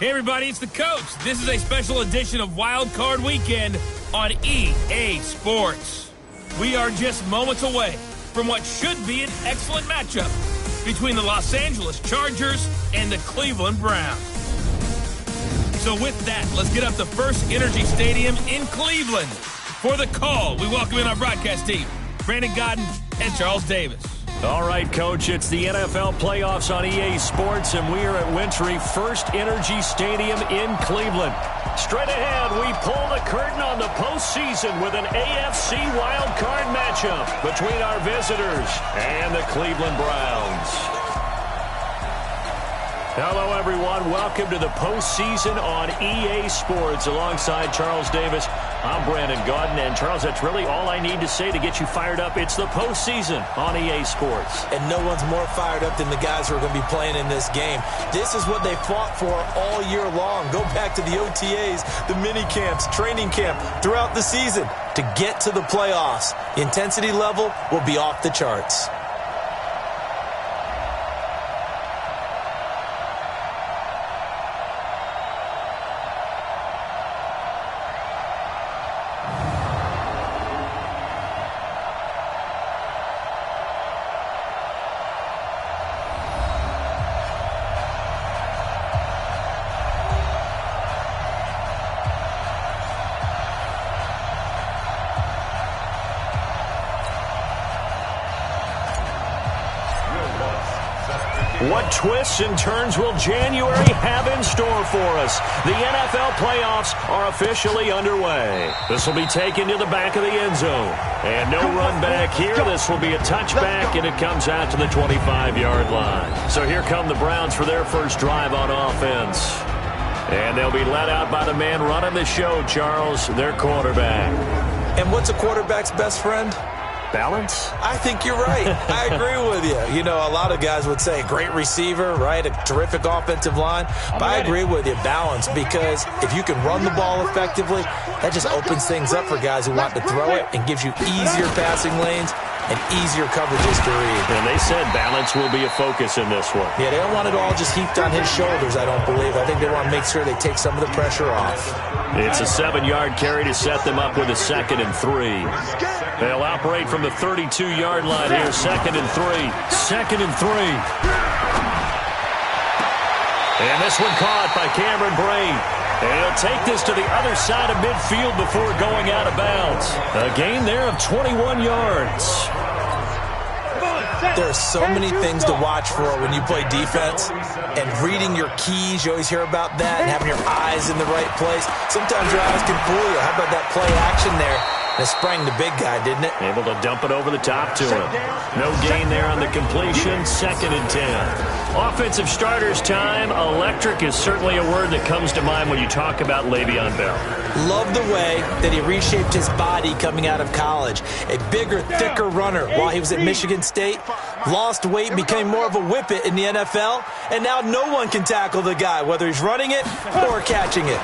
Hey everybody, it's the Coach. This is a special edition of Wild Card Weekend on EA Sports. We are just moments away from what should be an excellent matchup between the Los Angeles Chargers and the Cleveland Browns. So with that, let's get up to First Energy Stadium in Cleveland. For the call, we welcome in our broadcast team, Brandon Godden and Charles Davis. All right, Coach, it's the NFL playoffs on EA Sports, and we are at Wintry First Energy Stadium in Cleveland. Straight ahead, we pull the curtain on the postseason with an AFC wildcard matchup between our visitors and the Cleveland Browns. Hello, everyone. Welcome to the postseason on EA Sports. Alongside Charles Davis, I'm Brandon Godden. And, Charles, that's really all I need to say to get you fired up. It's the postseason on EA Sports. And no one's more fired up than the guys who are going to be playing in this game. This is what they fought for all year long. Go back to the OTAs, the mini camps, training camp, throughout the season to get to the playoffs. The intensity level will be off the charts. What twists and turns will January have in store for us? The NFL playoffs are officially underway. This will be taken to the back of the end zone. And no run back here. This will be a touchback, and it comes out to the 25-yard line. So here come the Browns for their first drive on offense. And they'll be let out by the man running the show, Charles, their quarterback. And what's a quarterback's best friend? Balance? I think you're right. I agree with you. You know, a lot of guys would say great receiver, right? A terrific offensive line. But I agree with you, balance, because if you can run the ball effectively, that just opens things up for guys who want to throw it and gives you easier passing lanes and easier coverages to read. And they said balance will be a focus in this one. Yeah, they don't want it all just heaped on his shoulders, I don't believe. I think they want to make sure they take some of the pressure off. It's a 7-yard carry to set them up with a 2nd and 3. They'll operate from the 32-yard line here. 2nd and 3. 2nd and 3. And this one caught by Cameron Brain. And he'll take this to the other side of midfield before going out of bounds. A gain there of 21 yards. There are so many things to watch for when you play defense, and reading your keys, you always hear about that, and having your eyes in the right place. Sometimes your eyes can fool you. How about that play action there? It sprang the big guy, didn't it? Able to dump it over the top to him. No gain there on the completion. 2nd and 10. Offensive starters time. Electric is certainly a word that comes to mind when you talk about Le'Veon Bell. Love the way that he reshaped his body coming out of college. A bigger, thicker runner while he was at Michigan State. Lost weight, became more of a whippet in the NFL. And now no one can tackle the guy, whether he's running it or catching it.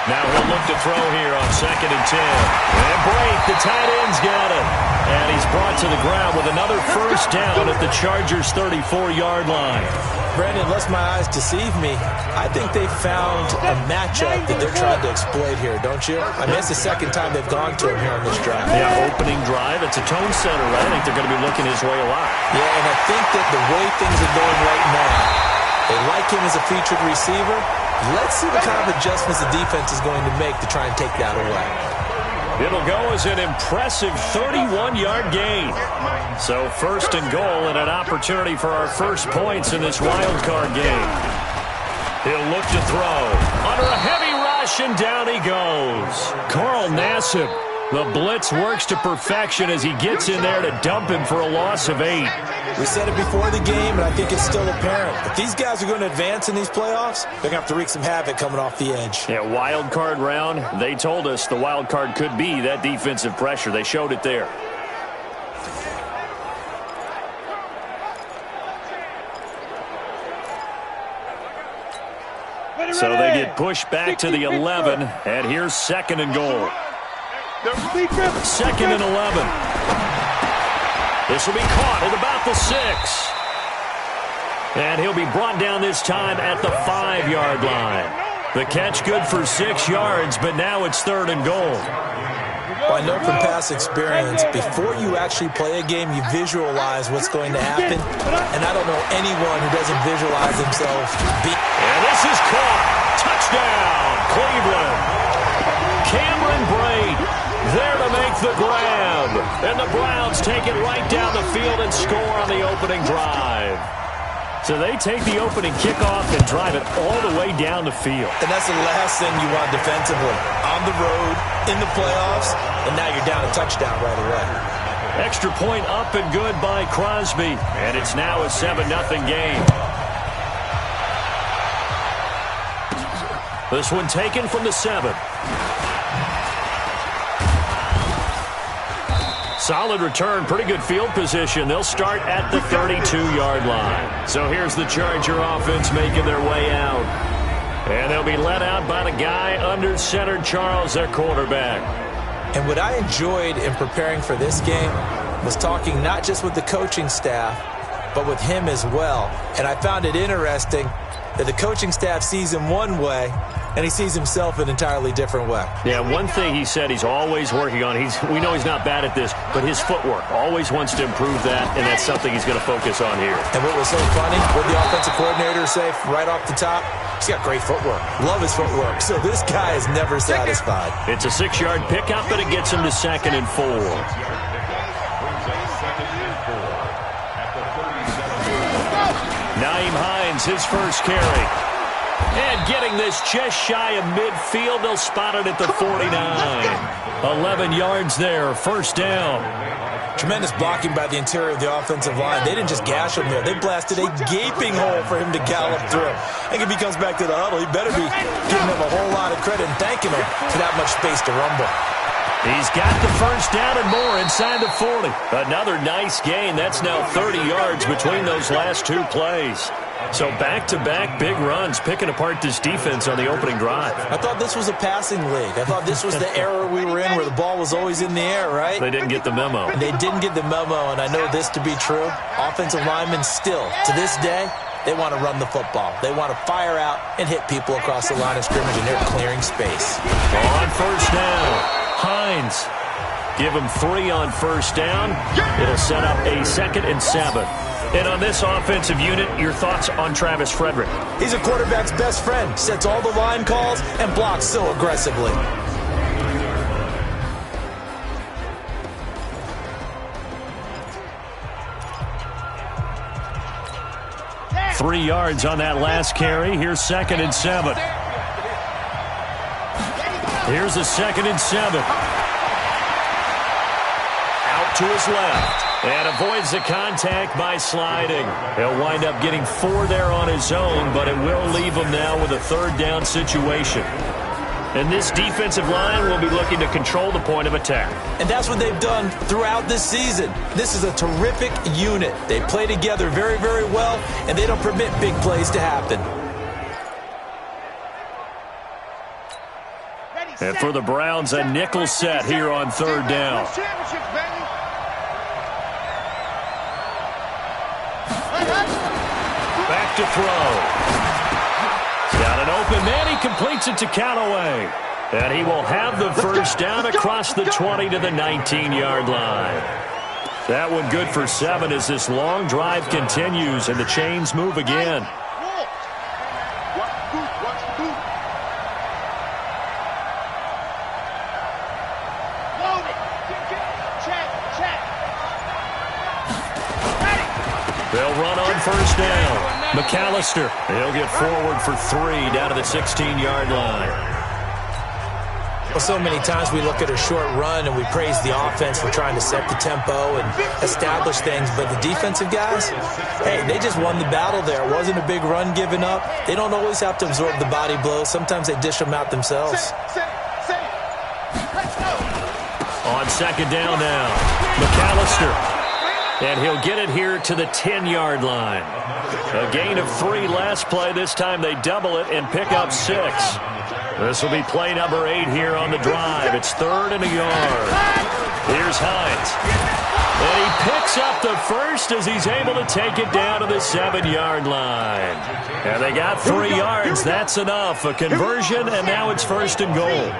Now he'll look to throw here on 2nd and 10. And break, the tight end's got it. And he's brought to the ground with another first down at the Chargers' 34-yard line. Brandon, unless my eyes deceive me, I think they found a matchup that they're trying to exploit here, don't you? I mean, it's the second time they've gone to him here on this drive. Yeah, opening drive. It's a tone setter, right? I think they're going to be looking his way a lot. Yeah, and I think that the way things are going right now, they like him as a featured receiver. Let's see what kind of adjustments the defense is going to make to try and take that away. It'll go as an impressive 31-yard gain. So 1st and goal and an opportunity for our first points in this wild card game. He'll look to throw. Under a heavy rush, and down he goes. Carl Nassib. The blitz works to perfection as he gets in there to dump him for a loss of 8. We said it before the game, and I think it's still apparent. If these guys are going to advance in these playoffs, they're going to have to wreak some havoc coming off the edge. Yeah, wild card round. They told us the wild card could be that defensive pressure. They showed it there. So they get pushed back to the 11, and here's 2nd and goal. 2nd and 11. This will be caught at about the 6. And he'll be brought down this time at the 5-yard line. The catch good for 6 yards, but now it's 3rd and goal. Well, I know from past experience, before you actually play a game, you visualize what's going to happen. And I don't know anyone who doesn't visualize themselves And this is caught. Touchdown, Cleveland. Cameron Braid there to make the grab. And the Browns take it right down the field and score on the opening drive. So they take the opening kickoff and drive it all the way down the field. And that's the last thing you want defensively. On the road, in the playoffs, and now you're down a touchdown right away. Extra point up and good by Crosby. And it's now a 7-0 game. This one taken from the 7. Solid return, pretty good field position. They'll start at the 32-yard line. So here's the Charger offense making their way out. And they'll be led out by the guy under center, Charles, their quarterback. And what I enjoyed in preparing for this game was talking not just with the coaching staff, but with him as well. And I found it interesting that the coaching staff sees him one way, and he sees himself an entirely different way. Yeah, one thing he said he's always working on, we know he's not bad at this, but his footwork, always wants to improve that, and that's something he's going to focus on here. And what was so funny, what the offensive coordinator say right off the top, he's got great footwork. Love his footwork. So this guy is never satisfied. It's a 6-yard pickup, but it gets him to 2nd and 4. Nyheim Hines, his first carry. And getting this just shy of midfield, they'll spot it at the 49. 11 yards there, 1st down. Tremendous blocking by the interior of the offensive line. They didn't just gash him there. They blasted a gaping hole for him to gallop through. I think if he comes back to the huddle, he better be giving him a whole lot of credit and thanking him for that much space to rumble. He's got the 1st down and more inside the 40. Another nice gain. That's now 30 yards between those last 2 plays. So back-to-back big runs, picking apart this defense on the opening drive. I thought this was a passing league. I thought this was the era we were in where the ball was always in the air, right? They didn't get the memo. They didn't get the memo, and I know this to be true. Offensive linemen still, to this day, they want to run the football. They want to fire out and hit people across the line of scrimmage, and they're clearing space. On 1st down, Hines. Give him 3 on 1st down. It'll set up a 2nd and 7. And on this offensive unit, your thoughts on Travis Frederick? He's a quarterback's best friend. Sets all the line calls and blocks so aggressively. Yeah. 3 yards on that last carry. Here's 2nd and 7. Here's a 2nd and 7. Out to his left. And avoids the contact by sliding. He'll wind up getting 4 there on his own, but it will leave him now with a 3rd down situation. And this defensive line will be looking to control the point of attack. And that's what they've done throughout this season. This is a terrific unit. They play together very, very well, and they don't permit big plays to happen. And for the Browns, a nickel set here on 3rd down. Back to throw. Got an open man. He completes it to Callaway. And he will have the 1st down across the 20 to the 19-yard line. That one good for 7 as this long drive continues and the chains move again. They'll run on 1st down. McAllister, he'll get forward for 3 down to the 16-yard line. Well, so many times we look at a short run and we praise the offense for trying to set the tempo and establish things, but the defensive guys, hey, they just won the battle there. It wasn't a big run given up. They don't always have to absorb the body blows. Sometimes they dish them out themselves. On 2nd down now, McAllister. And he'll get it here to the 10-yard line. A gain of 3 last play. This time they double it and pick up 6. This will be play number 8 here on the drive. It's 3rd and a yard. Here's Hines. And he picks up the first as he's able to take it down to the 7-yard line. And they got 3 yards. That's enough. A conversion, and now it's first and goal.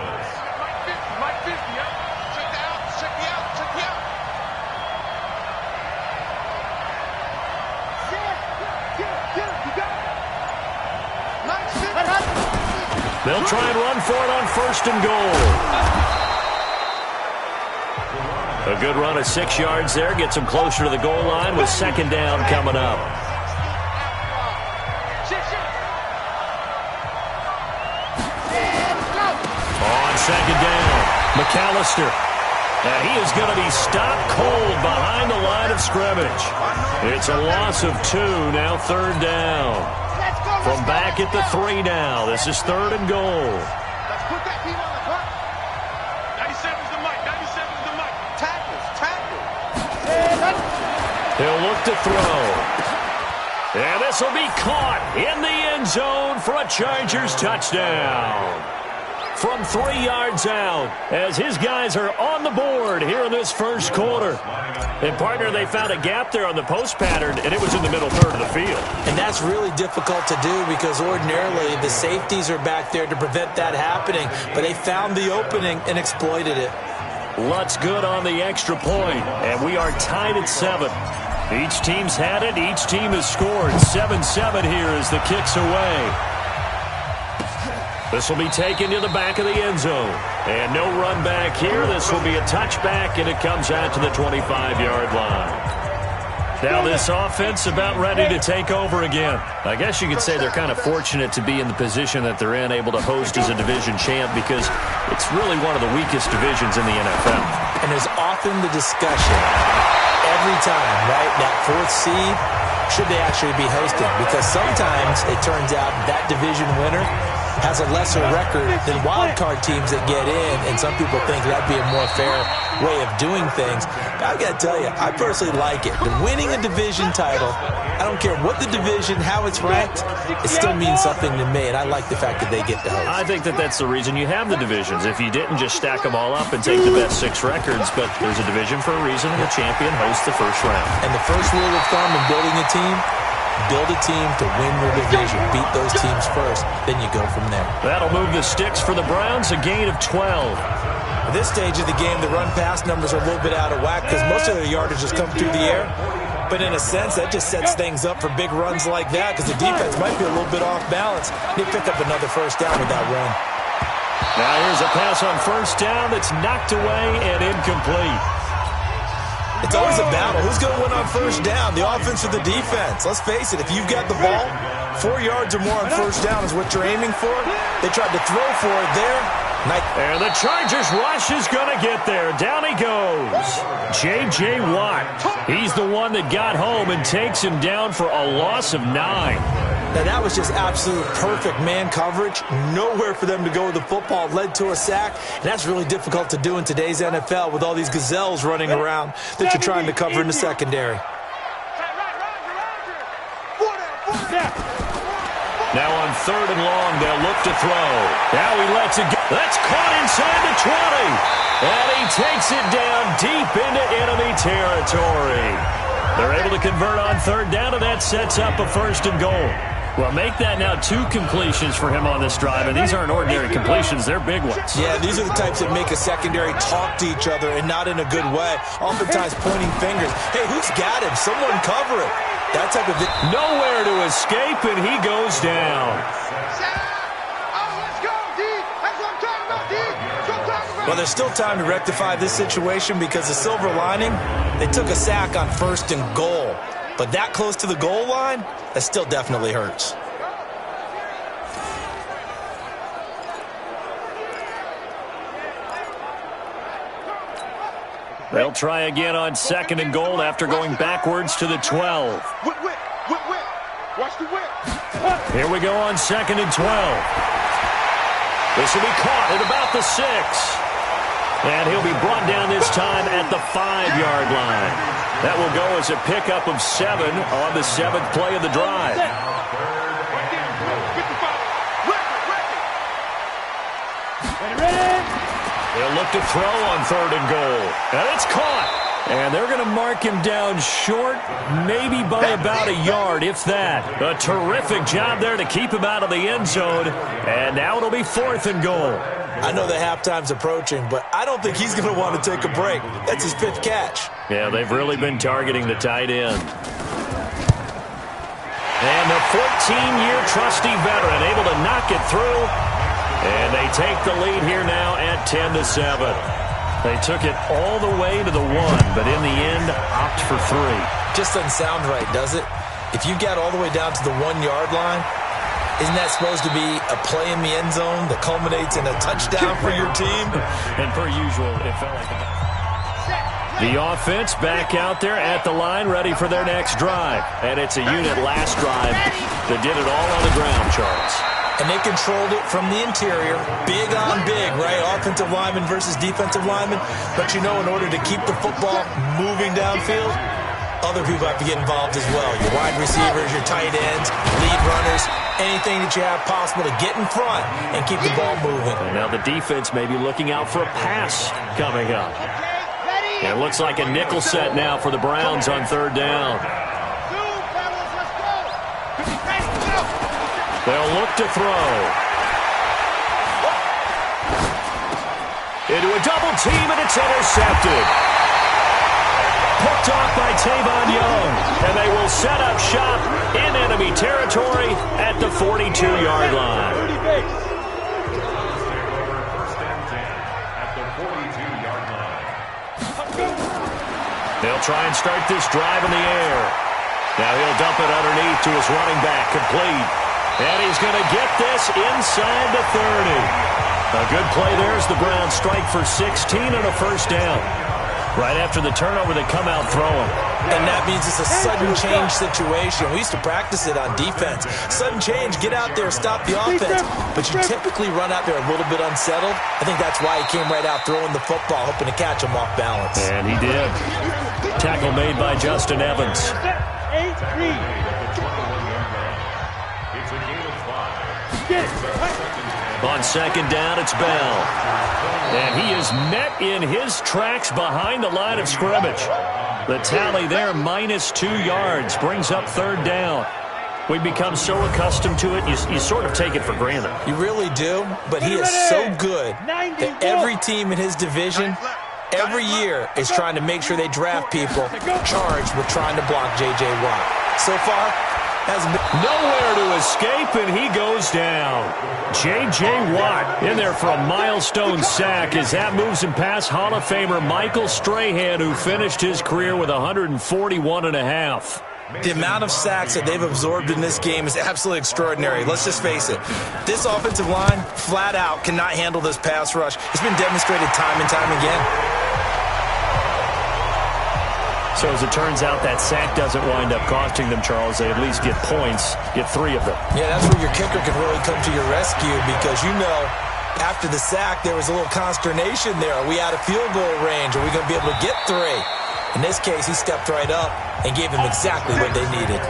They'll try and run for it on first and goal. A good run of 6 yards there. Gets them closer to the goal line with second down coming up. On second down, McAllister. And he is going to be stopped cold behind the line of scrimmage. It's a loss of 2, now third down. From back at the 3 now. This is third and goal. Let's put that team on the clock. 97's the mic. 97's the mic. Tackles. He'll look to throw. And this will be caught in the end zone for a Chargers touchdown. From 3 yards out, as his guys are on the board here in this first quarter. And, partner, they found a gap there on the post pattern, and it was in the middle third of the field. And that's really difficult to do because ordinarily the safeties are back there to prevent that happening. But they found the opening and exploited it. Lutz good on the extra point, and we are tied at 7. Each team's had it. Each team has scored. 7-7 here as the kick's away. This will be taken to the back of the end zone. And no run back here. This will be a touchback, and it comes out to the 25-yard line. Now this offense about ready to take over again. I guess you could say they're kind of fortunate to be in the position that they're in, able to host as a division champ, because it's really one of the weakest divisions in the NFL. And there's often the discussion every time, right, that 4th seed, should they actually be hosting? Because sometimes it turns out that division winner has a lesser record than wild card teams that get in, and some people think that'd be a more fair way of doing things. But I got to tell you, I personally like it. The winning a division title, I don't care what the division, how it's ranked, it still means something to me, and I like the fact that they get to host. I think that that's the reason you have the divisions. If you didn't just stack them all up and take the best 6 records, but there's a division for a reason, and the champion hosts the first round. And the first rule of thumb in building a team, build a team to win your division. Beat those teams first, then you go from there. That'll move the sticks for the Browns, a gain of 12. At this stage of the game, the run-pass numbers are a little bit out of whack because most of the yardage just come through the air. But in a sense, that just sets things up for big runs like that because the defense might be a little bit off balance. They pick up another first down with that run. Now here's a pass on first down that's knocked away and incomplete. It's always a battle. Who's going to win on first down, the offense or the defense? Let's face it, if you've got the ball, 4 yards or more on first down is what you're aiming for. They tried to throw for it there. And the Chargers rush is going to get there. Down he goes. J.J. Watt. He's the one that got home and takes him down for a loss of 9. Now, that was just absolute perfect man coverage. Nowhere for them to go with the football. Led to a sack. And that's really difficult to do in today's NFL with all these gazelles running around that you're trying to cover in the secondary. Now on third and long, they'll look to throw. Now he lets it go. That's caught inside the 20. And he takes it down deep into enemy territory. They're able to convert on third down, and that sets up a first and goal. Well, make that now 2 completions for him on this drive, and these aren't ordinary completions. They're big ones. Yeah, these are the types that make a secondary talk to each other and not in a good way. Oftentimes pointing fingers. Hey, who's got him? Someone cover it. That type of thing. Nowhere to escape, and he goes down. Well, there's still time to rectify this situation because the silver lining, they took a sack on first and goal. But that close to the goal line, that still definitely hurts. They'll try again on second and goal after going backwards to the 12. Watch the whip. Here we go on second and 12. This will be caught at about the 6. And he'll be brought down this time at the 5-yard line. That will go as a pickup of 7 on the 7th play of the drive. They'll look to throw on third and goal. And it's caught. And they're going to mark him down short, maybe by about a yard, if that. A terrific job there to keep him out of the end zone. And now it'll be 4th and goal. I know the halftime's approaching, but I don't think he's going to want to take a break. That's his 5th catch. Yeah, they've really been targeting the tight end. And the 14-year trusty veteran able to knock it through. And they take the lead here now at 10-7. They took it all the way to the 1, but in the end, opt for 3. Just doesn't sound right, does it? If you got all the way down to the 1-yard line, isn't that supposed to be a play in the end zone that culminates in a touchdown for your team? And per usual, it felt like the offense back out there at the line, ready for their next drive. And it's a unit last drive that did it all on the ground, Charles. And they controlled it from the interior, big on big, right? Offensive lineman versus defensive lineman. But you know, in order to keep the football moving downfield, other people have to get involved as well. Your wide receivers, your tight ends, lead runners, anything that you have possible to get in front and keep the ball moving. And now the defense may be looking out for a pass coming up. And it looks like a nickel set now for the Browns on 3rd down. They'll look to throw. Into a double team, and it's intercepted. Picked off by Tavon Young. And they will set up shop in enemy territory at the 42-yard line. They'll try and start this drive in the air. Now he'll dump it underneath to his running back, complete. And he's going to get this inside the 30. A good play there as the Browns strike for 16 and a 1st down. Right after the turnover, they come out throwing. And that means it's a sudden change situation. We used to practice it on defense. Sudden change, get out there, stop the offense. But you typically run out there a little bit unsettled. I think that's why he came right out throwing the football, hoping to catch him off balance. And he did. Tackle made by Justin Evans. On 2nd down, it's Bell. And he is met in his tracks behind the line of scrimmage. The tally there, -2 yards, brings up 3rd down. We've become so accustomed to it, you sort of take it for granted. You really do, but he is so good that every team in his division, every year, is trying to make sure they draft people charged with trying to block J.J. Watt. So far, hasn't been nowhere to escape, and he goes down. J.J. Watt in there for a milestone sack as that moves him past Hall of Famer Michael Strahan, who finished his career with 141.5. The amount of sacks that they've absorbed in this game is absolutely extraordinary. Let's just face it. This offensive line, flat out, cannot handle this pass rush. It's been demonstrated time and time again. So as it turns out, that sack doesn't wind up costing them, Charles. They at least get points, get 3 of them. Yeah, that's where your kicker can really come to your rescue because, you know, after the sack, there was a little consternation there. Are we out of field goal range? Are we going to be able to get 3? In this case, he stepped right up and gave them exactly what they needed.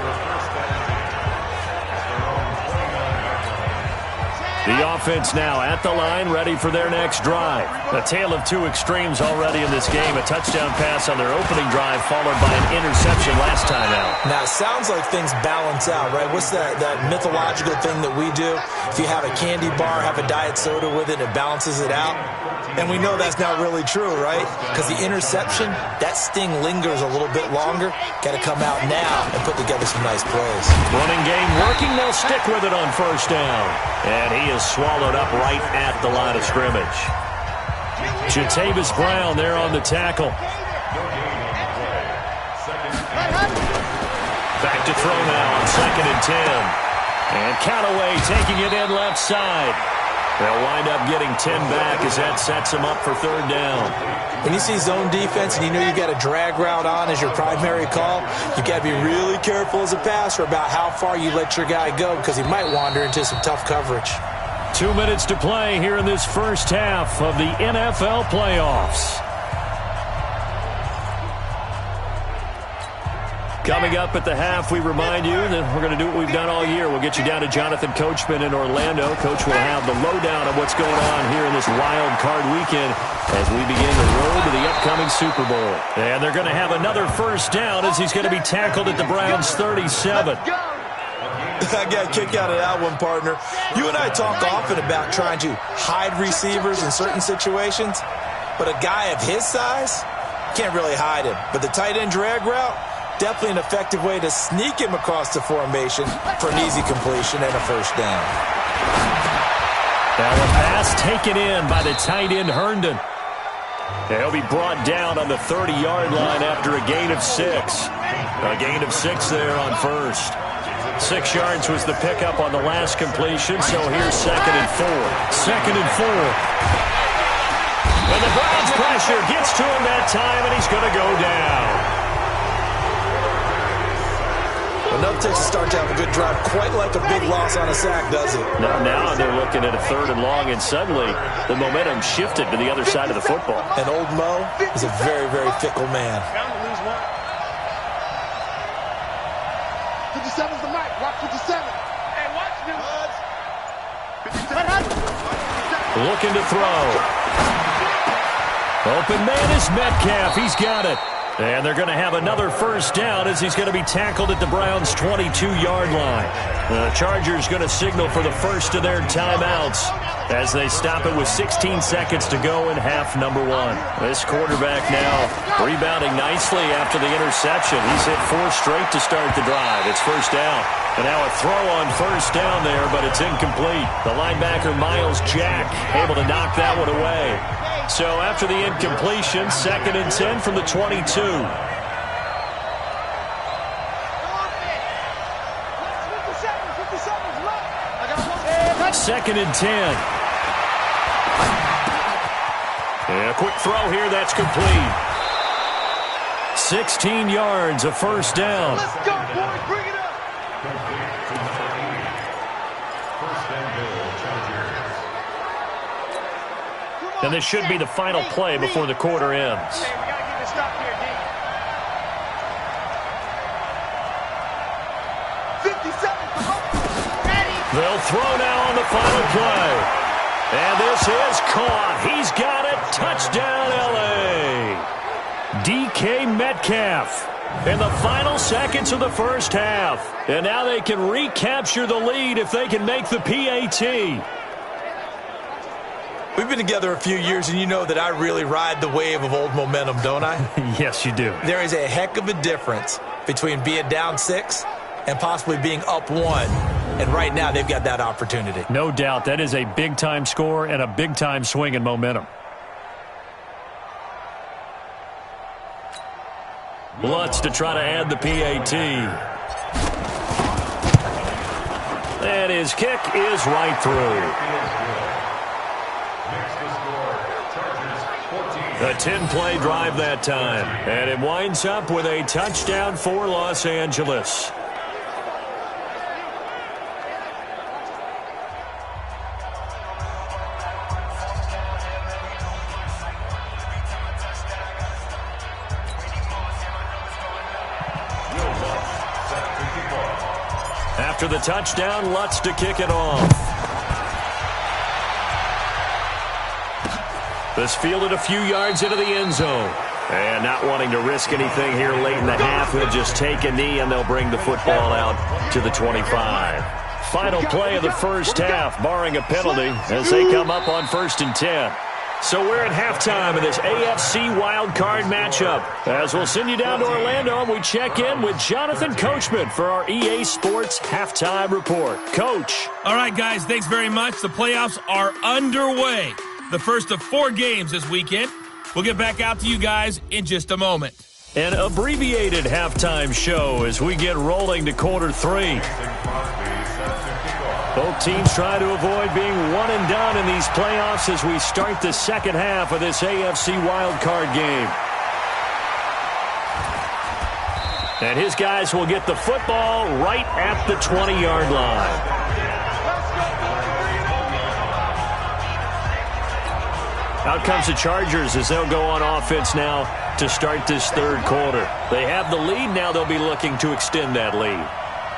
The offense now at the line, ready for their next drive. A tale of 2 extremes already in this game. A touchdown pass on their opening drive, followed by an interception last time out. Now, it sounds like things balance out, right? What's that mythological thing that we do? If you have a candy bar, have a diet soda with it, it balances it out. And we know that's not really true, right? Because the interception, that sting lingers a little bit longer. Got to come out now and put together some nice plays. Running game working. They'll stick with it on 1st down. And he is swallowed up right at the line of scrimmage. Jatavis Brown there on the tackle. Back to throw now on 2nd and 10. And Callaway taking it in left side. They'll wind up getting 10 back as that sets them up for 3rd down. When you see zone defense and you know you got a drag route on as your primary call, you got to be really careful as a passer about how far you let your guy go because he might wander into some tough coverage. 2 minutes to play here in this first half of the NFL playoffs. Coming up at the half, we remind you that we're going to do what we've done all year. We'll get you down to Jonathan Coachman in Orlando. Coach will have the lowdown of what's going on here in this wild card weekend as we begin the road to the upcoming Super Bowl. And they're going to have another first down as he's going to be tackled at the Browns' 37. I got a kick out of that one, partner. You and I talk often about trying to hide receivers in certain situations, but a guy of his size can't really hide him. But the tight end drag route, definitely an effective way to sneak him across the formation for an easy completion and a first down. Now a pass taken in by the tight end Herndon. He'll be brought down on the 30-yard line after a gain of 6. A gain of 6 there on first. 6 yards was the pickup on the last completion, so here's 2nd and 4. 2nd and 4. And the Browns pressure gets to him that time, and he's going to go down. Enough takes to start to have a good drive, quite like a big loss on a sack, does it? Now they're looking at a 3rd and long, and suddenly the momentum shifted to the other side of the football. And old Mo is a very, very fickle man. 57's the mic. Watch 57. Hey, watch me. 57. Looking to throw. Open man is Metcalf. He's got it. And they're going to have another first down as he's going to be tackled at the Browns' 22-yard line. The Chargers going to signal for the first of their timeouts as they stop it with 16 seconds to go in half number 1. This quarterback now rebounding nicely after the interception. He's hit 4 straight to start the drive. It's first down. And now a throw on first down there, but it's incomplete. The linebacker, Miles Jack, able to knock that one away. So after the incompletion, 2nd and 10 from the 22. 2nd and 10. And a quick throw here, that's complete. 16 yards, a first down. Let's go, boys. Bring it up. And this should be the final play before the quarter ends. Hey, we got to get this stop here, D. 57. They'll throw now on the final play. And this is caught. He's got it. Touchdown, L.A. DK Metcalf in the final seconds of the first half. And now they can recapture the lead if they can make the PAT. We've been together a few years, and you know that I really ride the wave of old momentum, don't I? Yes, you do. There is a heck of a difference between being down 6 and possibly being up 1. And right now, they've got that opportunity. No doubt. That is a big-time score and a big-time swing in momentum. Lutz to try to add the PAT. And his kick is right through. A 10-play drive that time. And it winds up with a touchdown for Los Angeles. After the touchdown, Lutz to kick it off. This fielded a few yards into the end zone. And not wanting to risk anything here late in the half, he'll just take a knee and they'll bring the football out to the 25. Final play of the first half, barring a penalty, as they come up on 1st and 10. So we're at halftime of this AFC wildcard matchup. As we'll send you down to Orlando, and we check in with Jonathan Coachman for our EA Sports Halftime Report. Coach. All right, guys, thanks very much. The playoffs are underway. The first of 4 games this weekend. We'll get back out to you guys in just a moment. An abbreviated halftime show as we get rolling to quarter 3. Both teams try to avoid being one and done in these playoffs as we start the second half of this AFC wildcard game. And his guys will get the football right at the 20-yard line. Out comes the Chargers as they'll go on offense now to start this third quarter. They have the lead. Now they'll be looking to extend that lead.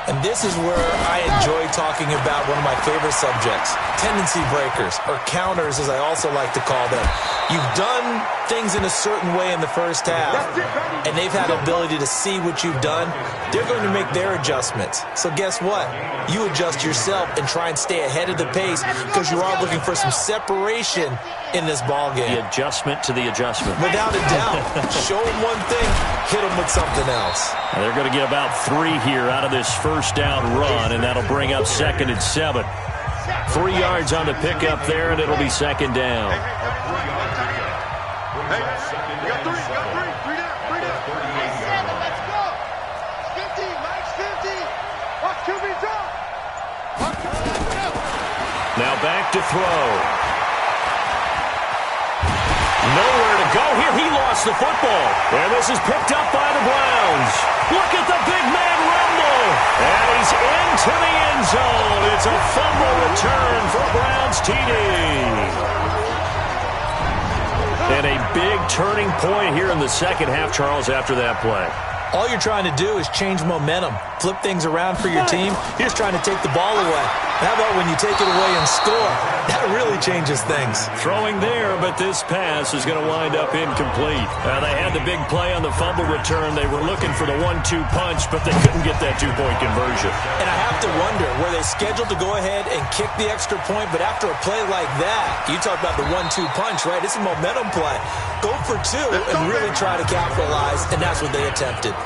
And this is where I enjoy talking about one of my favorite subjects, tendency breakers, or counters as I also like to call them. You've done things in a certain way in the first half, and they've had the ability to see what you've done. They're going to make their adjustments. So guess what? You adjust yourself and try and stay ahead of the pace because you are looking for some separation in this ball game. The adjustment to the adjustment. Without a doubt. Show them one thing, hit them with something else. And they're going to get about 3 here out of this first down run, and that'll bring up 2nd and 7. 3 yards on the pickup there, and it'll be 2nd down. Hey, you got 3, you got 3 down, 3 down. Hey, 7, let's go. 50, Mike's 50. Watch QB drop. Now back to throw. Nowhere to go here. He lost the football. And this is picked up by the Browns. Look at the big man rumble. And he's into the end zone. It's a fumble return for Browns TD. And a big turning point here in the second half, Charles, after that play. All you're trying to do is change momentum, flip things around for your team. You're just trying to take the ball away. How about when you take it away and score? That really changes things. Throwing there, but this pass is going to wind up incomplete. They had the big play on the fumble return. They were looking for the 1-2 punch, but they couldn't get that 2-point conversion. And I have to wonder, were they scheduled to go ahead and kick the extra point, but after a play like that, you talk about the 1-2 punch, right? It's a momentum play. Go for 2 and really try to capitalize, and that's what they attempted.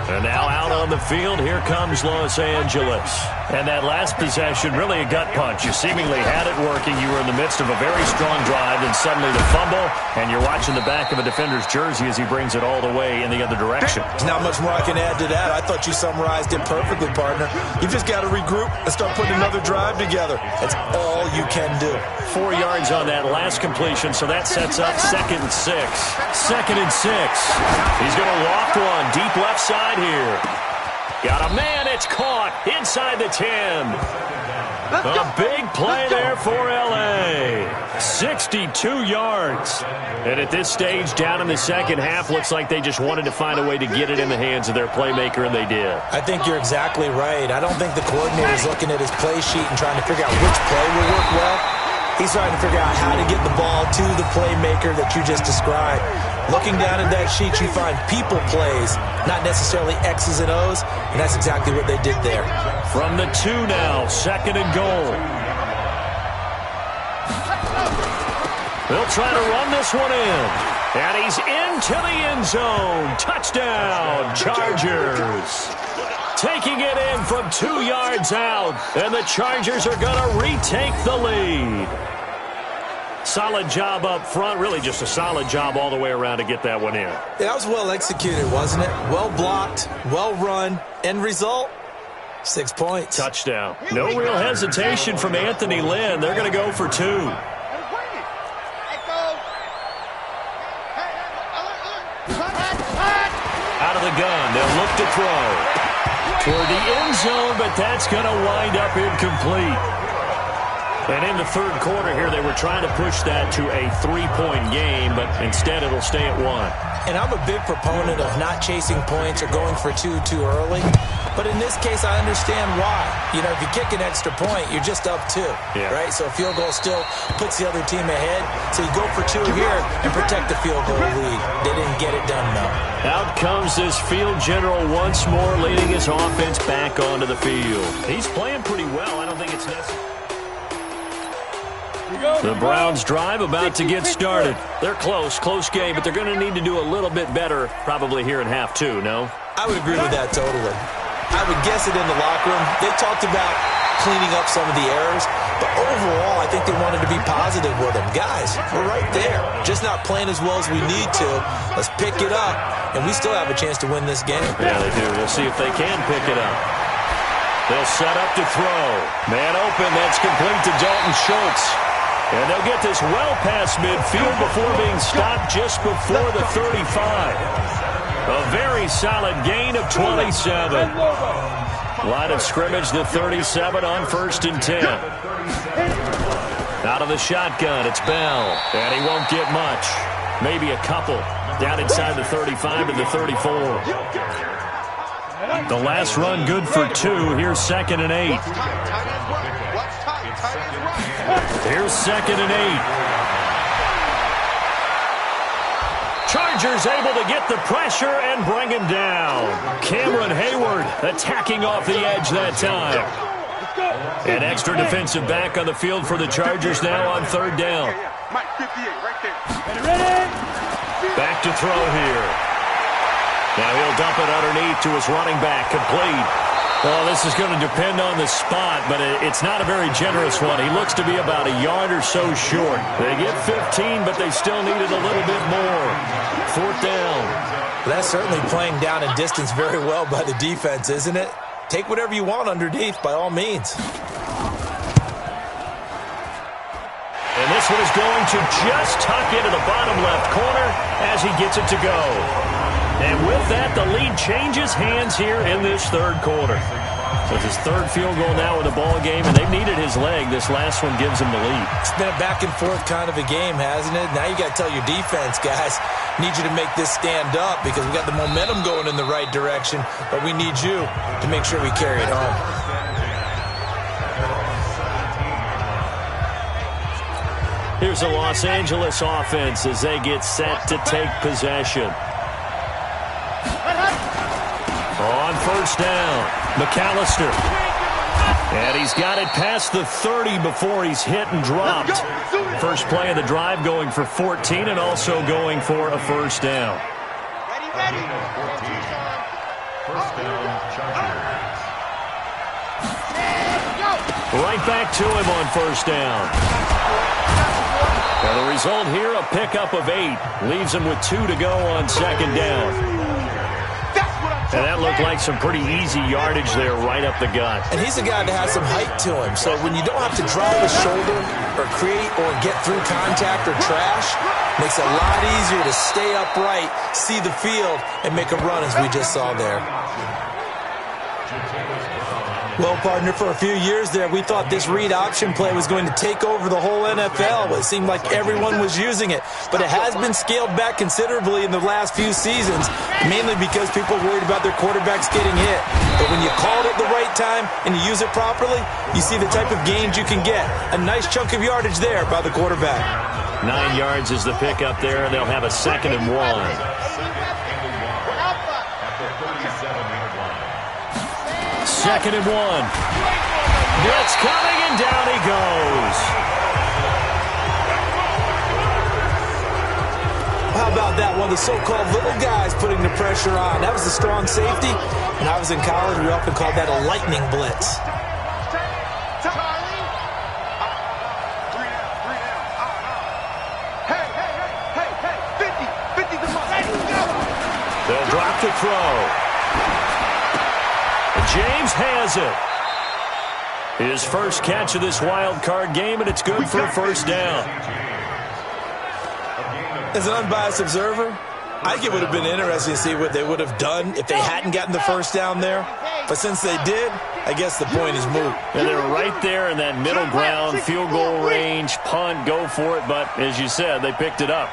And now out on the field, here comes Los Angeles. And that last possession, really a gut punch. You seemingly had it working. You were in the midst of a very strong drive, and suddenly the fumble, and you're watching the back of a defender's jersey as he brings it all the way in the other direction. There's not much more I can add to that. I thought you summarized it perfectly, partner. You've just got to regroup and start putting another drive together. That's all you can do. 4 yards on that last completion, so that sets up 2nd and 6. 2nd and 6. He's going to loft one deep left side here. Got a man, it's caught inside the 10. A big play there for L.A. 62 yards. And at this stage, down in the second half, looks like they just wanted to find a way to get it in the hands of their playmaker, and they did. I think you're exactly right. I don't think the coordinator's looking at his play sheet and trying to figure out which play will work well. He's trying to figure out how to get the ball to the playmaker that you just described. Looking down at that sheet, you find people plays, not necessarily X's and O's, and that's exactly what they did there. From the 2 now, 2nd and goal. They'll try to run this one in. And he's into the end zone. Touchdown, Chargers. Taking it in from 2 yards out, and the Chargers are going to retake the lead. Solid job up front, really just a solid job all the way around to get that one in. Yeah, that was well executed, wasn't it? Well blocked, well run, end result, 6 points. Touchdown. No real hesitation from Anthony Lynn. They're going to go for 2. Out of the gun, they'll look to throw. Toward the end zone, but that's going to wind up incomplete. And in the third quarter here, they were trying to push that to a 3-point game, but instead it'll stay at 1. And I'm a big proponent of not chasing points or going for 2 too early. But in this case, I understand why. You know, if you kick an extra point, you're just up 2, right? So a field goal still puts the other team ahead. So you go for 2 here and protect the field goal lead. They didn't get it done, though. Out comes this field general once more, leading his offense back onto the field. He's playing pretty well. I don't think it's necessary. The Browns drive about to get started. They're close game, but they're going to need to do a little bit better probably here in half 2, no? I would agree with that totally. I would guess it in the locker room. They talked about cleaning up some of the errors, but overall, I think they wanted to be positive with them. Guys, we're right there. Just not playing as well as we need to. Let's pick it up, and we still have a chance to win this game. Yeah, they do. We'll see if they can pick it up. They'll set up to throw. Man open, that's complete to Dalton Schultz. And they'll get this well past midfield before being stopped just before the 35. A very solid gain of 27. Line of scrimmage, the 37 on 1st and 10. Out of the shotgun, it's Bell. And he won't get much. Maybe a couple. Down inside the 35 and the 34. The last run good for 2. Here's 2nd and 8. Here's 2nd and 8. Chargers able to get the pressure and bring him down. Cameron Hayward attacking off the edge that time. An extra defensive back on the field for the Chargers now on 3rd down. Back to throw here. Now he'll dump it underneath to his running back. Complete. Well, this is going to depend on the spot, but it's not a very generous one. He looks to be about a yard or so short. They get 15, but they still needed a little bit more. 4th down. That's certainly playing down in distance very well by the defense, isn't it? Take whatever you want underneath, by all means. And this one is going to just tuck into the bottom left corner as he gets it to go. And with that, the lead changes hands here in this 3rd quarter. So it's his 3rd field goal now in the ball game, and they've needed his leg. This last one gives him the lead. It's been a back-and-forth kind of a game, hasn't it? Now you got to tell your defense, guys, need you to make this stand up because we got the momentum going in the right direction, but we need you to make sure we carry it home. Here's the Los Angeles offense as they get set to take possession. On 1st down, McAllister. And he's got it past the 30 before he's hit and dropped. First play of the drive going for 14 and also going for a 1st down. Ready. Right back to him on 1st down. Well, the result here, a pickup of 8. Leaves him with 2 to go on 2nd down. And that looked like some pretty easy yardage there right up the gut. And he's a guy that has some height to him. So when you don't have to drop his shoulder or create or get through contact or trash, makes it a lot easier to stay upright, see the field, and make a run as we just saw there. Well, partner, for a few years there, we thought this read option play was going to take over the whole NFL. It seemed like everyone was using it. But it has been scaled back considerably in the last few seasons, mainly because people are worried about their quarterbacks getting hit. But when you call it at the right time and you use it properly, you see the type of gains you can get. A nice chunk of yardage there by the quarterback. 9 yards is the pickup there, and they'll have a 2nd and 1. 2nd and 1. Blitz coming, and down he goes. How about that? One of the so-called little guys putting the pressure on. That was a strong safety. When I was in college, we often called that a lightning blitz. They'll drop to throw. James has it. His first catch of this wild card game, and it's good for a 1st down. As an unbiased observer, I think it would have been interesting to see what they would have done if they hadn't gotten the 1st down there. But since they did, I guess the point is moot. And they're right there in that middle ground, field goal range, punt, go for it. But as you said, they picked it up.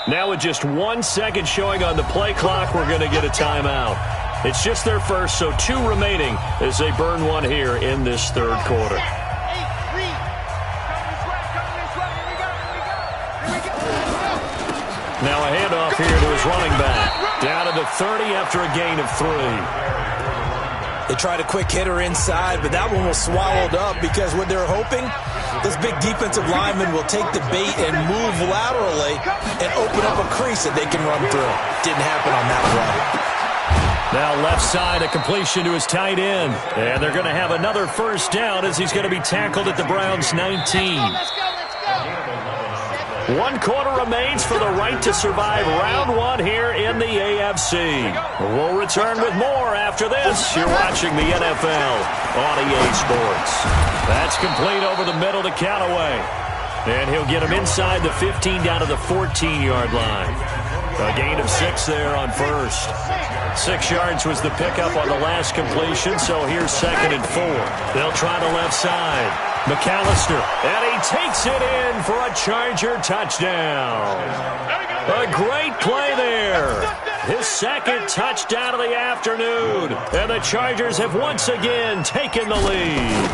Now with just 1 second showing on the play clock, we're going to get a timeout. It's just their first, so 2 remaining as they burn one here in this 3rd quarter. Now a handoff here to his running back. Down to the 30 after a gain of 3. They tried a quick hitter inside, but that one was swallowed up because what they're hoping, this big defensive lineman will take the bait and move laterally and open up a crease that they can run through. Didn't happen on that play. Now left side, a completion to his tight end. And they're going to have another 1st down as he's going to be tackled at the Browns' 19. Let's go. 1 quarter remains for the right to survive round 1 here in the AFC. We'll return with more after this. You're watching the NFL on EA Sports. That's complete over the middle to Callaway. And he'll get him inside the 15 down to the 14-yard line. A gain of 6 there on first. 6 yards was the pickup on the last completion, so here's 2nd and 4. They'll try the left side. McAllister, and he takes it in for a Charger touchdown. A great play there. His 2nd touchdown of the afternoon. And the Chargers have once again taken the lead.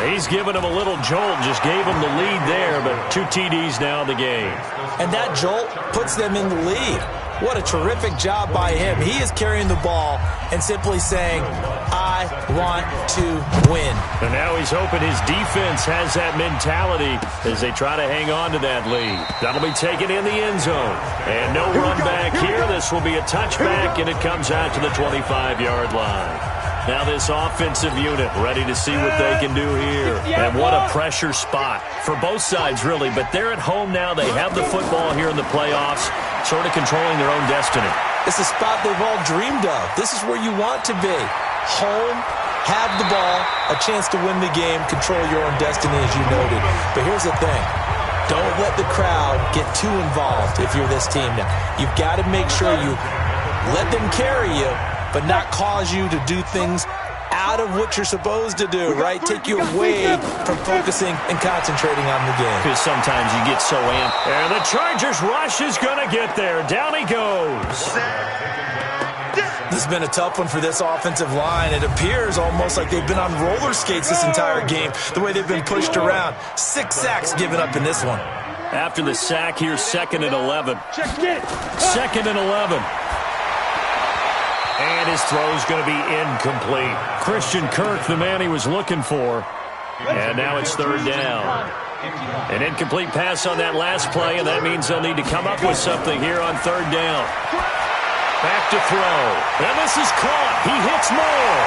He's given him a little jolt, just gave him the lead there, but 2 TDs now in the game. And that jolt puts them in the lead. What a terrific job by him. He is carrying the ball and simply saying, I want to win. And now he's hoping his defense has that mentality as they try to hang on to that lead. That'll be taken in the end zone. And no run back here. This will be a touchback, and it comes out to the 25-yard line. Now this offensive unit ready to see what they can do here. And what a pressure spot for both sides, really. But they're at home now. They have the football here in the playoffs, sort of controlling their own destiny. It's a spot they've all dreamed of. This is where you want to be. Home, have the ball, a chance to win the game, control your own destiny, as you noted. But here's the thing. Don't let the crowd get too involved if you're this team now. You've got to make sure you let them carry you, but not cause you to do things out of what you're supposed to do, right? Take you away from focusing and concentrating on the game. Because sometimes you get so amped. And the Chargers rush is going to get there. Down he goes. This has been a tough one for this offensive line. It appears almost like they've been on roller skates this entire game, the way they've been pushed around. 6 sacks given up in this one. After the sack, here's 2nd and 11. 2nd and 11. And his throw's going to be incomplete. Christian Kirk, the man he was looking for. And now it's 3rd down. An incomplete pass on that last play, and that means they'll need to come up with something here on 3rd down. Back to throw. And this is caught. He hits more.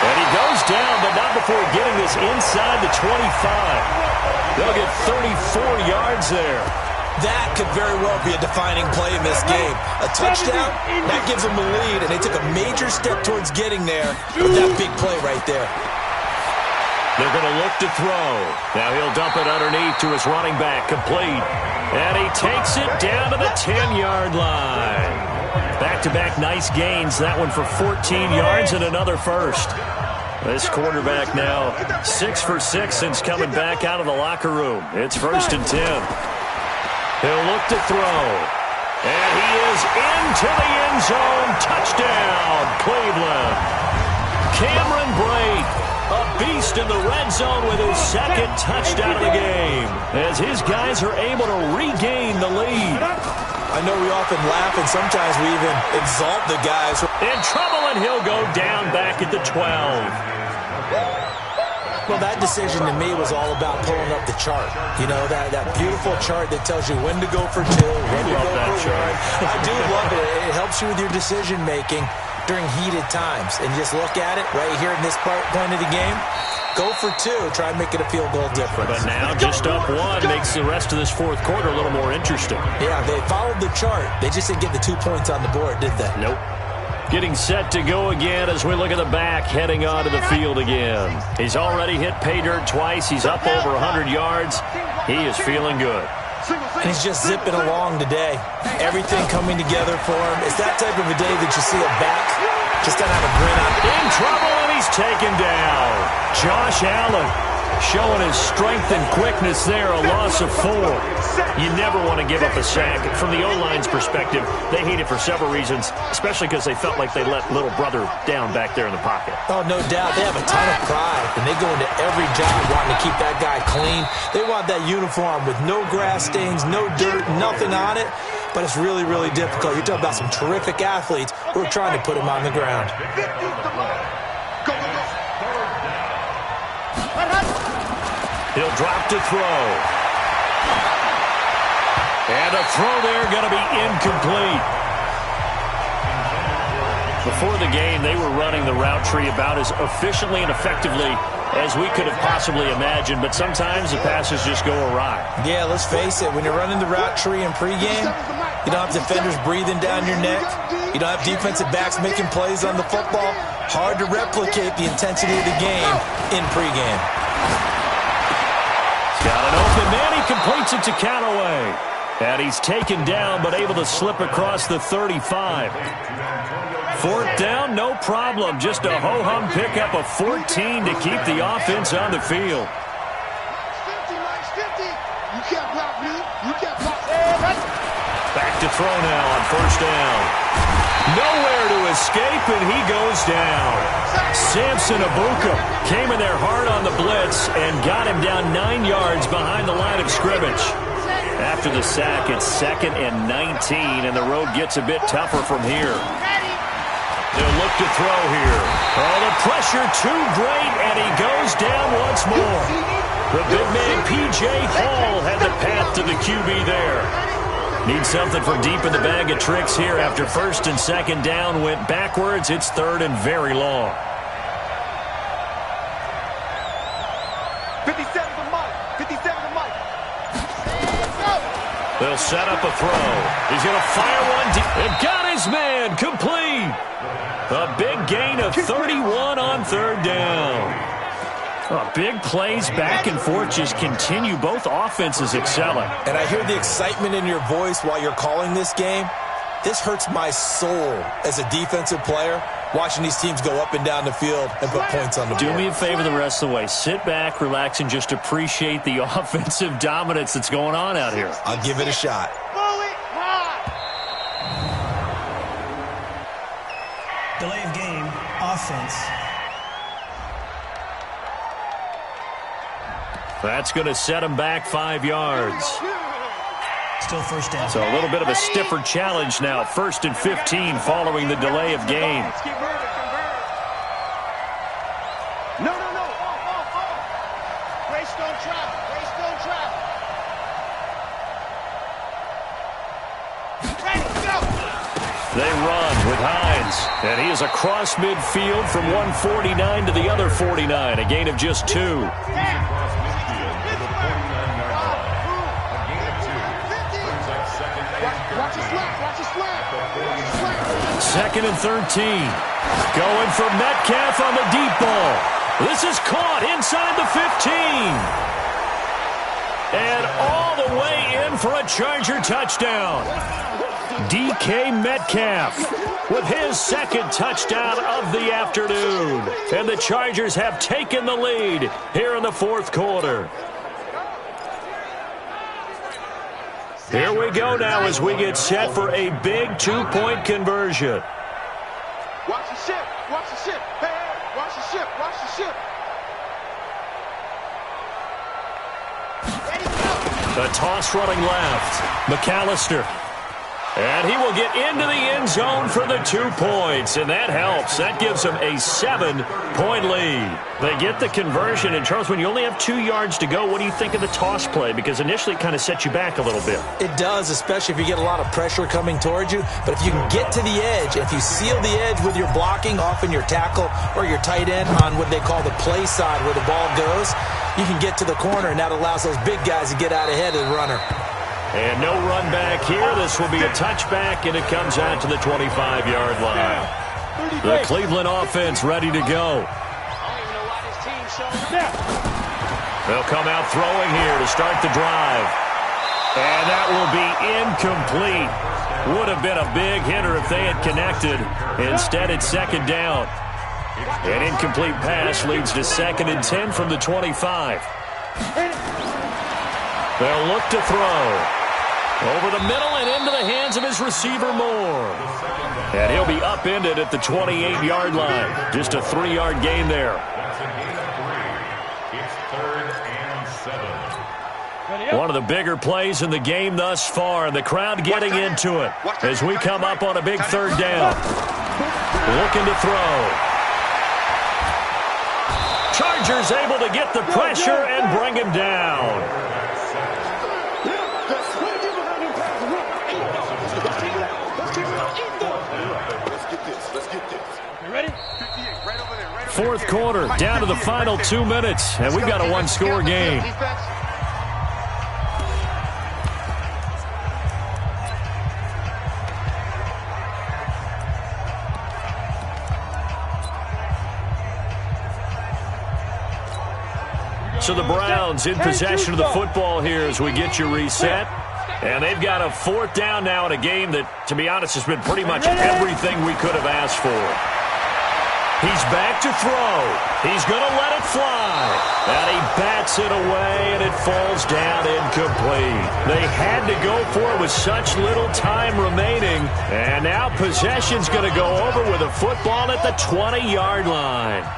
And he goes down, but not before getting this inside the 25. They'll get 34 yards there. That could very well be a defining play in this game. A touchdown, that gives them the lead, and they took a major step towards getting there with that big play right there. They're going to look to throw. Now he'll dump it underneath to his running back, complete. And he takes it down to the 10-yard line. Back-to-back nice gains. That one for 14 yards and another first. This quarterback now 6 for 6 since coming back out of the locker room. It's 1st and 10. He'll look to throw. And he is into the end zone. Touchdown, Cleveland. Cameron Brate, a beast in the red zone with his 2nd touchdown of the game, as his guys are able to regain the lead. I know we often laugh, and sometimes we even exalt the guys. In trouble, and he'll go down back at the 12. Well, that decision to me was all about pulling up the chart. You know, that beautiful chart that tells you when to go for 2, when to go for 1. I do love it. It helps you with your decision-making during heated times. And just look at it right here in this point of the game. Go for 2. Try and make it a field goal difference. But now just up 1 makes the rest of this 4th quarter a little more interesting. Yeah, they followed the chart. They just didn't get the 2 points on the board, did they? Nope. Getting set to go again as we look at the back, heading onto the field again. He's already hit pay dirt twice. He's up over 100 yards. He is feeling good. And he's just zipping along today. Everything coming together for him. It's that type of a day that you see a back just don't have a grin on. In trouble, and he's taken down. Josh Allen showing his strength and quickness there, a loss of 4. You never want to give up a sack. From the O-line's perspective, they hate it for several reasons, especially because they felt like they let little brother down back there in the pocket. Oh, no doubt. They have a ton of pride, and they go into every job wanting to keep that guy clean. They want that uniform with no grass stains, no dirt, nothing on it, but it's really, really difficult. You're talking about some terrific athletes who are trying to put him on the ground. He'll drop to throw. And a throw there going to be incomplete. Before the game, they were running the route tree about as efficiently and effectively as we could have possibly imagined, but sometimes the passes just go awry. Yeah, let's face it. When you're running the route tree in pregame, you don't have defenders breathing down your neck. You don't have defensive backs making plays on the football. Hard to replicate the intensity of the game in pregame. Got an open man. He completes it to Callaway. And he's taken down, but able to slip across the 35. Fourth down, no problem. Just a ho-hum pickup of 14 to keep the offense on the field. Back to throw now on first down. Nowhere to escape, and he goes down. Samson Abuka came in there hard on the blitz and got him down 9 yards behind the line of scrimmage. After the sack, it's 2nd and 19, and the road gets a bit tougher from here. They'll look to throw here. Oh, the pressure too great, and he goes down once more. The big man, P.J. Hall, had the path to the QB there. Need something from deep in the bag of tricks here. After first and second down went backwards, it's 3rd and very long. 57 to Mike. 57 to Mike. They'll set up a throw. He's going to fire one deep. And got his man complete. A big gain of 31 on 3rd down. Big plays back and forth just continue. Both offenses excelling. And I hear the excitement in your voice while you're calling this game. This hurts my soul as a defensive player, watching these teams go up and down the field and put points on the board. Do me a favor the rest of the way. Sit back, relax, and just appreciate the offensive dominance that's going on out here. I'll give it a shot. Delay of game, offense. That's going to set him back 5 yards. Still first down. So a little bit of a stiffer challenge now. 1st and 15 following the delay of game. No. Race don't travel. Ready, go. They run with Hines. And he is across midfield from 149 to the other 49. A gain of just 2. Second and 13. Going for Metcalf on the deep ball. This is caught inside the 15. And all the way in for a Charger touchdown. DK Metcalf with his 2nd touchdown of the afternoon. And the Chargers have taken the lead here in the 4th quarter. Here we go now as we get set for a big 2-point conversion. Watch the ship. Hey, watch the ship. Ready, go. The toss running left. McAllister. And he will get into the end zone for the 2 points, and that helps. That gives them a 7-point lead. They get the conversion, and Charles, when you only have 2 yards to go, what do you think of the toss play? Because initially it kind of sets you back a little bit. It does, especially if you get a lot of pressure coming towards you. But if you can get to the edge, if you seal the edge with your blocking, often your tackle or your tight end on what they call the play side where the ball goes, you can get to the corner, and that allows those big guys to get out ahead of the runner. And no run back here. This will be a touchback, and it comes out to the 25-yard line. The Cleveland offense ready to go. They'll come out throwing here to start the drive. And that will be incomplete. Would have been a big hitter if they had connected. Instead, it's 2nd down. An incomplete pass leads to 2nd and 10 from the 25. They'll look to throw. Over the middle and into the hands of his receiver Moore. And he'll be upended at the 28-yard line. Just a 3-yard gain there. One of the bigger plays in the game thus far. And the crowd getting into it as we come up on a big 3rd down. Looking to throw. Chargers able to get the pressure and bring him down. Fourth quarter, down to the final 2 minutes, and we've got a 1-score game. So the Browns in possession of the football here as we get you reset. And they've got a 4th down now in a game that, to be honest, has been pretty much everything we could have asked for. He's back to throw. He's going to let it fly. And he bats it away, and it falls down incomplete. They had to go for it with such little time remaining. And now possession's going to go over with a football at the 20-yard line.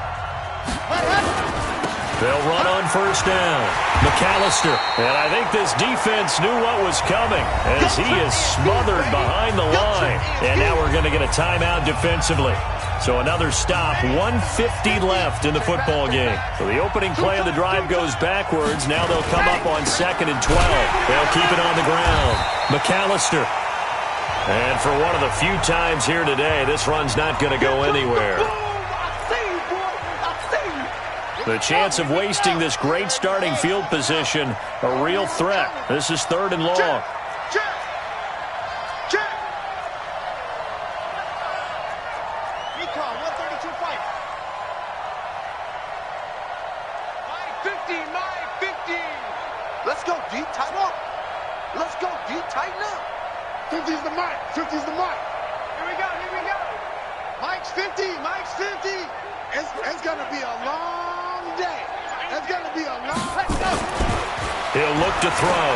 They'll run on 1st down. McAllister. And I think this defense knew what was coming as he is smothered behind the line. And now we're going to get a timeout defensively. So another stop, 1:50 left in the football game. So the opening play of the drive goes backwards. Now they'll come up on 2nd and 12. They'll keep it on the ground. McAllister. And for one of the few times here today, this run's not going to go anywhere. The chance of wasting this great starting field position, a real threat. This is 3rd and long. Check. Recall, 132 fight. 50. Let's go, D. Tighten up. Let's go, D. Tighten up. 50's the mic. Here we go. Mike's 50. It's going to be a long day. It's going to be a long... Let's go. He'll look to throw.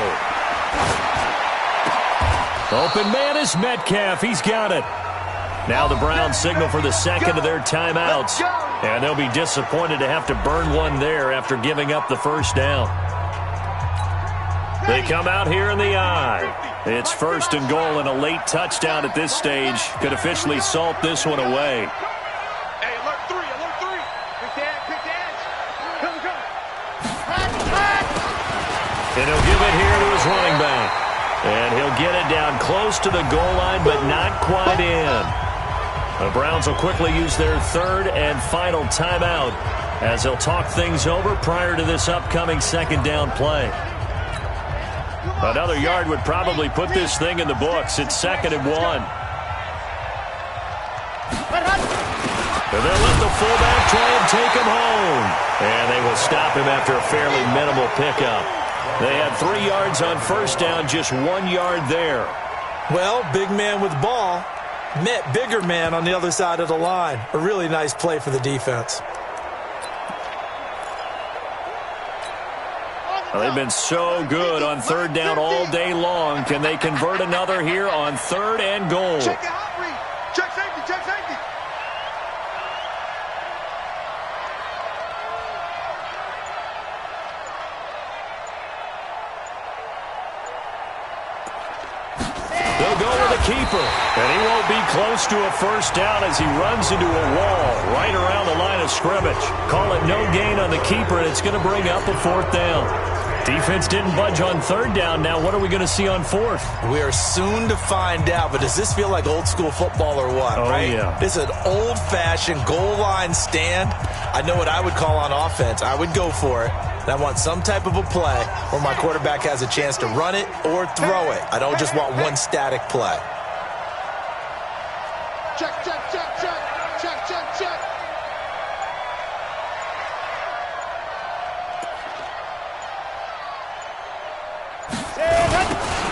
Open man is Metcalf. He's got it. Now the Browns signal for the 2nd of their timeouts. And they'll be disappointed to have to burn one there after giving up the 1st down. They come out here in the eye. It's 1st and goal, and a late touchdown at this stage could officially salt this one away. Hey, alert 3. Quick the edge. Come. And he'll give it here to his running back. And he'll get it down close to the goal line, but not quite in. The Browns will quickly use their 3rd and final timeout as they'll talk things over prior to this upcoming 2nd down play. Another yard would probably put this thing in the books. It's 2nd and 1. And they'll let the fullback try and take him home. And they will stop him after a fairly minimal pickup. They had 3 yards on 1st down, just 1 yard there. Well, big man with ball met bigger man on the other side of the line. A really nice play for the defense. Well, they've been so good on 3rd down all day long. Can they convert another here on 3rd and goal? Check it out, Reed. Check safety. They'll go with a keeper. And he won't be close to a 1st down as he runs into a wall right around the line of scrimmage. Call it no gain on the keeper, and it's going to bring up a 4th down. Defense didn't budge on 3rd down. Now what are we going to see on 4th? We are soon to find out, but does this feel like old school football or what, right? Yeah. This is an old-fashioned goal line stand. I know what I would call on offense. I would go for it. And I want some type of a play where my quarterback has a chance to run it or throw it. I don't just want one static play. Check.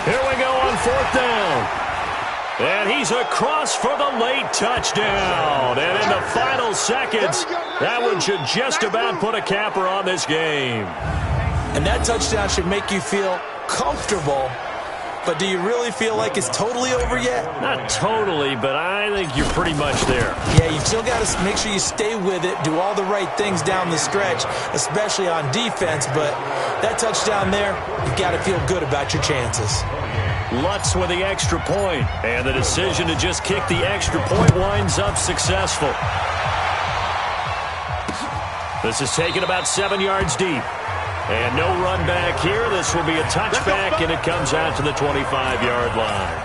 Here we go on 4th down. And he's across for the late touchdown. And in the final seconds, that one should just about put a capper on this game. And that touchdown should make you feel comfortable. But do you really feel like it's totally over yet? Not totally, but I think you're pretty much there. Yeah, you still got to make sure you stay with it, do all the right things down the stretch, especially on defense. But that touchdown there, you've got to feel good about your chances. Lutz with the extra point, and the decision to just kick the extra point winds up successful. This is taken about 7 yards deep. And no run back here. This will be a touchback, and it comes out to the 25-yard line.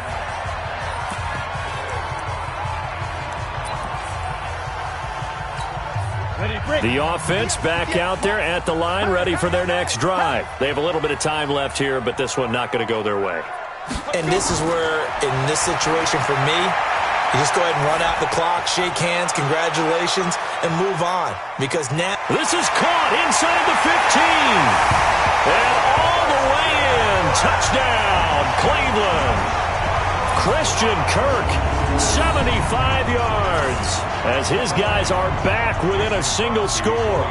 The offense back out there at the line, ready for their next drive. They have a little bit of time left here, but this one not going to go their way. And this is where, in this situation for me, you just go ahead and run out the clock, shake hands, congratulations, and move on. Because now... This is caught inside the 15. And all all the way in. Touchdown, Cleveland. Christian Kirk, 75 yards, as his guys are back within a single score.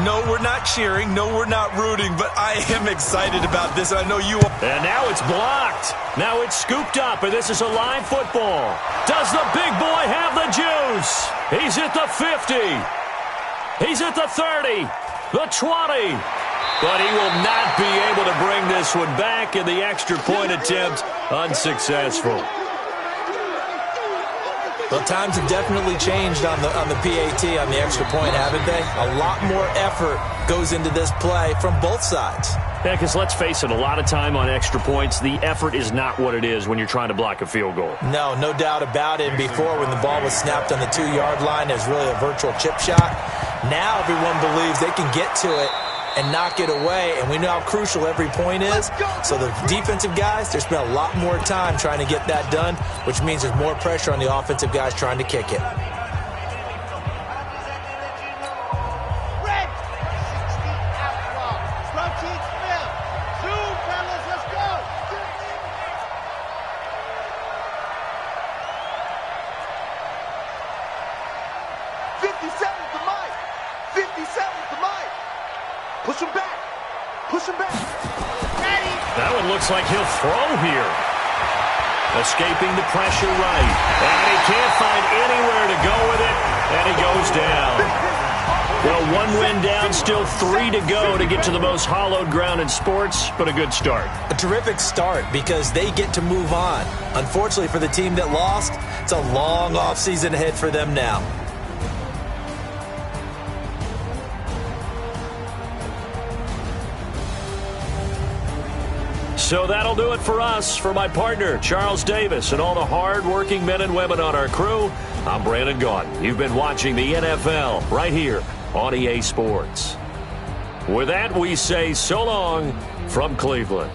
No, we're not cheering. No, we're not rooting, but I am excited about this. I know you are. And now it's blocked. Now it's scooped up, and this is a live football. Does the big boy have the juice? He's at the 50. He's at the 30, the 20. But he will not be able to bring this one back, and the extra point attempt unsuccessful. Well, times have definitely changed on the PAT, on the extra point, haven't they? A lot more effort goes into this play from both sides. Yeah, because let's face it, a lot of time on extra points, the effort is not what it is when you're trying to block a field goal. No doubt about it. And before, when the ball was snapped on the 2-yard line, it was really a virtual chip shot. Now everyone believes they can get to it and knock it away, and we know how crucial every point is. So the defensive guys, they spend a lot more time trying to get that done, which means there's more pressure on the offensive guys trying to kick it. Push him back. Push him back. That one looks like he'll throw here. Escaping the pressure right. And he can't find anywhere to go with it. And he goes down. Well, one win down, still 3 to go to get to the most hallowed ground in sports, but a good start. A terrific start because they get to move on. Unfortunately for the team that lost, it's a long offseason ahead for them now. So that'll do it for us. For my partner, Charles Davis, and all the hard-working men and women on our crew, I'm Brandon Gaudin. You've been watching the NFL right here on EA Sports. With that, we say so long from Cleveland.